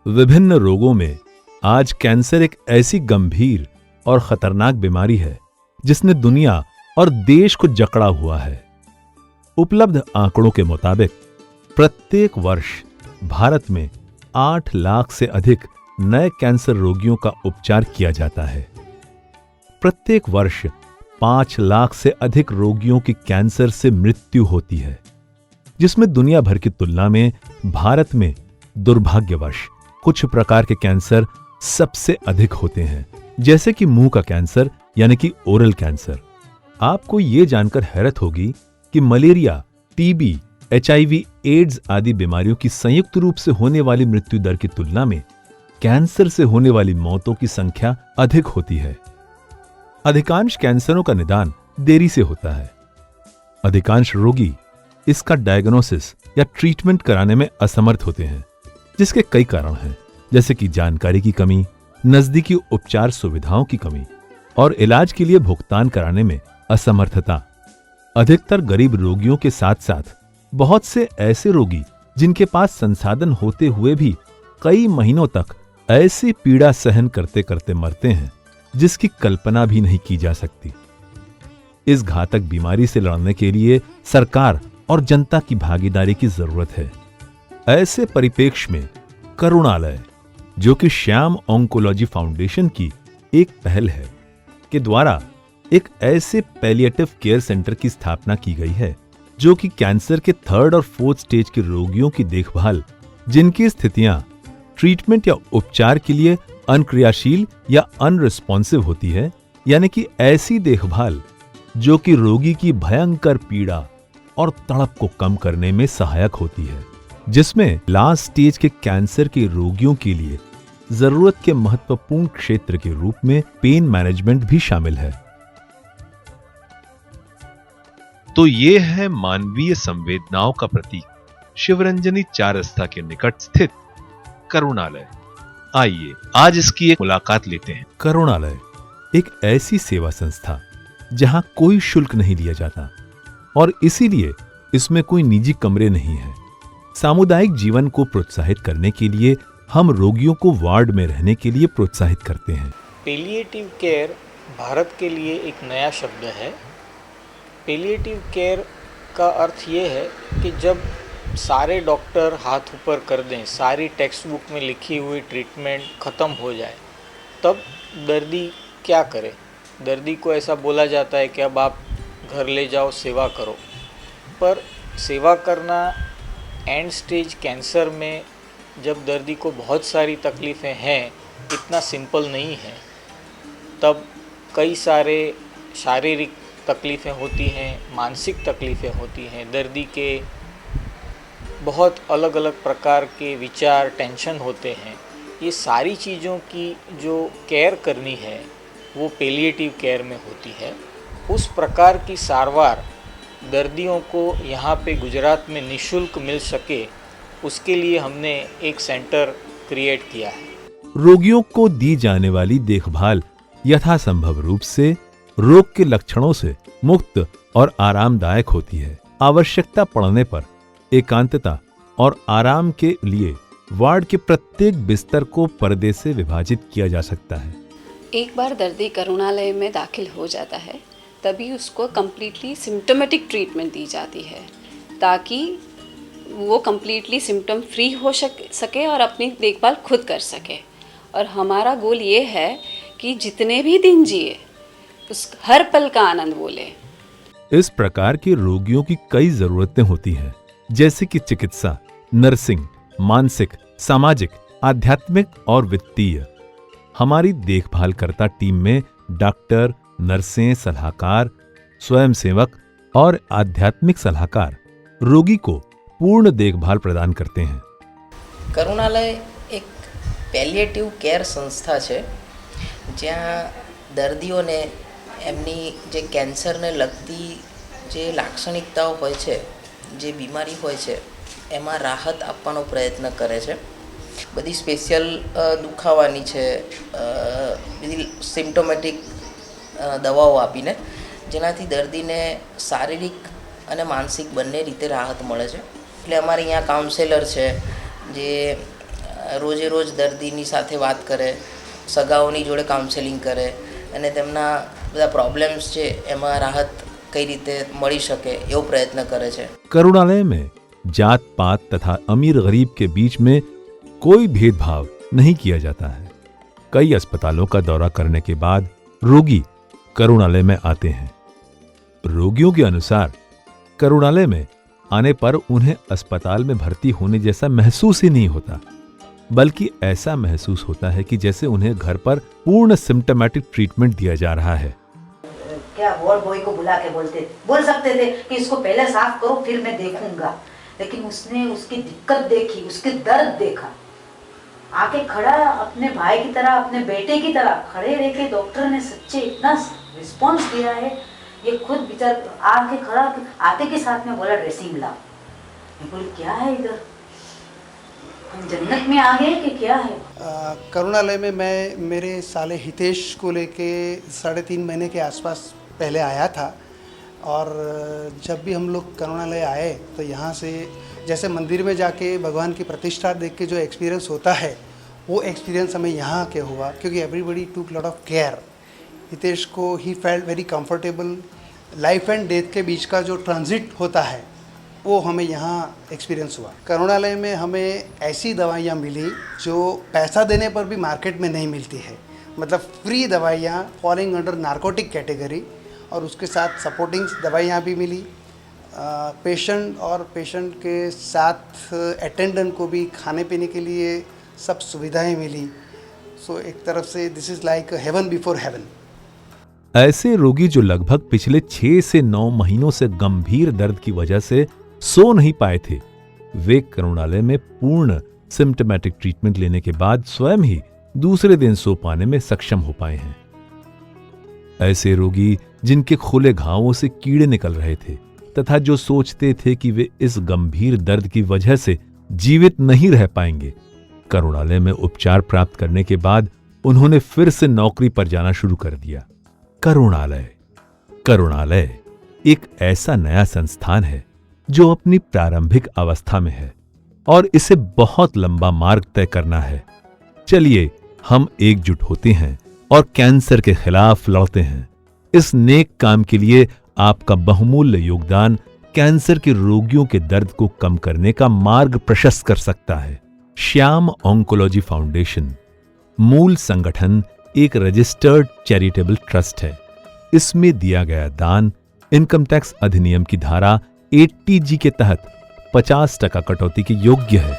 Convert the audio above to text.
विभिन्न रोगों में आज कैंसर एक ऐसी गंभीर और खतरनाक बीमारी है जिसने दुनिया और देश को जकड़ा हुआ है। उपलब्ध आंकड़ों के मुताबिक प्रत्येक वर्ष भारत में 8 लाख से अधिक नए कैंसर रोगियों का उपचार किया जाता है। प्रत्येक वर्ष 5 लाख से अधिक रोगियों की कैंसर से मृत्यु होती है, जिसमें दुनिया भर की तुलना में भारत में दुर्भाग्यवश कुछ प्रकार के कैंसर सबसे अधिक होते हैं, जैसे कि मुंह का कैंसर यानी कि ओरल कैंसर। आपको यह जानकर हैरत होगी कि मलेरिया, टीबी, एचआईवी, एड्स आदि बीमारियों की संयुक्त रूप से होने वाली मृत्यु दर की तुलना में कैंसर से होने वाली मौतों की संख्या अधिक होती है। अधिकांश कैंसरों का निदान देरी से होता है। अधिकांश रोगी इसका डायग्नोसिस या ट्रीटमेंट कराने में असमर्थ होते हैं, जिसके कई कारण हैं, जैसे कि जानकारी की कमी, नजदीकी उपचार सुविधाओं की कमी और इलाज के लिए भुगतान कराने में असमर्थता। अधिकतर गरीब रोगियों के साथ साथ बहुत से ऐसे रोगी जिनके पास संसाधन होते हुए भी कई महीनों तक ऐसी पीड़ा सहन करते करते मरते हैं जिसकी कल्पना भी नहीं की जा सकती। इस घातक बीमारी से लड़ने के लिए सरकार और जनता की भागीदारी की जरूरत है। ऐसे परिप्रेक्ष्य में करुणालय, जो कि श्याम ऑन्कोलॉजी फाउंडेशन की एक पहल है, के द्वारा एक ऐसे पैलिएटिव केयर सेंटर की स्थापना की गई है जो कि कैंसर के 3rd और 4th स्टेज के रोगियों की देखभाल, जिनकी स्थितियां ट्रीटमेंट या उपचार के लिए अनक्रियाशील या अनरिस्पॉन्सिव होती है, यानी कि ऐसी देखभाल जो कि रोगी की भयंकर पीड़ा और तड़प को कम करने में सहायक होती है, जिसमें लास्ट स्टेज के कैंसर के रोगियों के लिए जरूरत के महत्वपूर्ण क्षेत्र के रूप में पेन मैनेजमेंट भी शामिल है। तो ये है मानवीय संवेदनाओं का प्रतीक शिवरंजनी 4 रस्ता के निकट स्थित करुणालय। आइए आज इसकी एक मुलाकात लेते हैं। करुणालय एक ऐसी सेवा संस्था जहां कोई शुल्क नहीं लिया जाता और इसीलिए इसमें कोई निजी कमरे नहीं है। सामुदायिक जीवन को प्रोत्साहित करने के लिए हम रोगियों को वार्ड में रहने के लिए प्रोत्साहित करते हैं। पैलिएटिव केयर भारत के लिए एक नया शब्द है। पैलिएटिव केयर का अर्थ ये है कि जब सारे डॉक्टर हाथ ऊपर कर दें, सारी टेक्स्ट बुक में लिखी हुई ट्रीटमेंट ख़त्म हो जाए, तब दर्दी क्या करे। दर्दी को ऐसा बोला जाता है कि अब आप घर ले जाओ, सेवा करो। पर सेवा करना एंड स्टेज कैंसर में, जब दर्दी को बहुत सारी तकलीफ़ें हैं, इतना सिंपल नहीं है। तब कई सारे शारीरिक तकलीफ़ें होती हैं, मानसिक तकलीफ़ें होती हैं, दर्दी के बहुत अलग अलग प्रकार के विचार, टेंशन होते हैं। ये सारी चीज़ों की जो केयर करनी है वो पैलिएटिव केयर में होती है। उस प्रकार की सारवार दर्दियों को यहाँ पे गुजरात में निःशुल्क मिल सके, उसके लिए हमने एक सेंटर क्रिएट किया है। रोगियों को दी जाने वाली देखभाल यथासंभव रूप से रोग के लक्षणों से मुक्त और आरामदायक होती है। आवश्यकता पड़ने पर एकांतता और आराम के लिए वार्ड के प्रत्येक बिस्तर को पर्दे से विभाजित किया जा सकता है। एक बार दर्दी करुणालय में दाखिल हो जाता है, तभी उसको कम्प्लीटली सिम्टोमेटिक ट्रीटमेंट दी जाती है, ताकि वो कम्प्लीटली सिम्टम फ्री हो सके और अपनी देखभाल खुद कर सके। और हमारा गोल ये है कि जितने भी दिन जिए उस हर पल का आनंद वो ले। इस प्रकार के रोगियों की कई जरूरतें होती हैं, जैसे कि चिकित्सा, नर्सिंग, मानसिक, सामाजिक, आध्यात्मिक और वित्तीय। हमारी देखभालकर्ता टीम में डॉक्टर, नर्सें, सलाहकार, स्वयंसेवक और आध्यात्मिक सलाहकार रोगी को पूर्ण देखभाल प्रदान करते हैं। કરુણાલય એક પેલિએટિવ કેર સંસ્થા છે, જ્યાં દર્દીઓને એમની જે કેન્સરને લગતી જે લાક્ષણિકતાઓ હોય છે, જે બીમારી હોય છે, એમાં રાહત આપવાનો પ્રયત્ન કરે છે। બધી સ્પેશિયલ દુખાવાની છે, બધી સિમ્ટોમેટિક દવાઓ આપીને, જેનાથી દર્દીને શારીરિક અને માનસિક બંને રીતે રાહત મળે છે। એટલે અમારે અહીંયા કાઉન્સેલર છે જે રોજે રોજ દર્દીની સાથે વાત કરે, સગાઓની જોડે કાઉન્સેલિંગ કરે અને તેમના બધા પ્રોબ્લેમ્સ છે એમાં રાહત કઈ રીતે મળી શકે એવો પ્રયત્ન કરે છે. करुणालय में जात पात तथा अमीर गरीब के बीच में कोई भेदभाव नहीं किया जाता है. कई अस्पतालों का दौरा करने के बाद रोगी करुणालय में आते हैं. रोगियों के अनुसार करुणालय में आने पर उन्हें अस्पताल में भर्ती होने जैसा महसूस ही नहीं होता, बल्कि ऐसा महसूस होता है कि जैसे उन्हें घर पर पूर्ण सिम्टोमेटिक ट्रीटमेंट दिया जा रहा है. क्या वार्ड बॉय को बुला के बोल सकते थे कि इसको पहले साफ करो फिर मैं देखूंगा, लेकिन उसने उसकी दिक्कत देखी, उसके दर्द देखा, आके खड़ा अपने भाई की तरह, अपने बेटे की तरह खड़े रह के डॉक्टर ने सच्चे इतना रिस्पॉन्स दिया है. ये खुद बेचार आके खड़ा आते के साथ में बोला ड्रेसिंग ला. मैं बोली क्या है इधर, हम जन्नत में आ गए कि क्या है. करुणालय में मैं मेरे साले हितेश को लेके 3.5 महीने के आसपास पहले आया था. और जब भी हम लोग करुणालय आए तो यहाँ से जैसे मंदिर में जाके भगवान की प्रतिष्ठा देख के जो एक्सपीरियंस होता है वो एक्सपीरियंस हमें यहाँ के हुआ, क्योंकि एवरीबडी टूक लॉट ऑफ केयर. हितेश को he felt very comfortable. Life and death के बीच का जो ट्रांजिट होता है वो हमें यहाँ एक्सपीरियंस हुआ. करुणालय में हमें ऐसी दवाइयाँ मिली जो पैसा देने पर भी मार्केट में नहीं मिलती है. मतलब फ्री दवाइयाँ फॉलिंग अंडर नारकोटिक कैटेगरी, और उसके साथ सपोर्टिंग दवाइयाँ भी मिली. पेशेंट और पेशेंट के साथ अटेंडेंट को भी खाने पीने के लिए सब सुविधाएं मिली. सो एक तरफ से this is like heaven before heaven. ऐसे रोगी जो लगभग पिछले 6 से 9 महीनों से गंभीर दर्द की वजह से सो नहीं पाए थे, वे करुणालय में पूर्ण सिम्टोमेटिक ट्रीटमेंट लेने के बाद स्वयं ही दूसरे दिन सो पाने में सक्षम हो पाए हैं. ऐसे रोगी जिनके खुले घावों से कीड़े निकल रहे थे तथा जो सोचते थे कि वे इस गंभीर दर्द की वजह से जीवित नहीं रह पाएंगे, करुणालय में उपचार प्राप्त करने के बाद उन्होंने फिर से नौकरी पर जाना शुरू कर दिया. करुणालय एक ऐसा नया संस्थान है जो अपनी प्रारंभिक अवस्था में है और इसे बहुत लंबा मार्ग तय करना है. चलिए हम एकजुट होते हैं और कैंसर के खिलाफ लड़ते हैं. इस नेक काम के लिए आपका बहुमूल्य योगदान कैंसर के रोगियों के दर्द को कम करने का मार्ग प्रशस्त कर सकता है. श्याम ऑन्कोलॉजी फाउंडेशन मूल संगठन एक रजिस्टर्ड चैरिटेबल ट्रस्ट है. इसमें दिया गया दान इनकम टैक्स अधिनियम की धारा 80G के तहत 50% कटौती के योग्य है.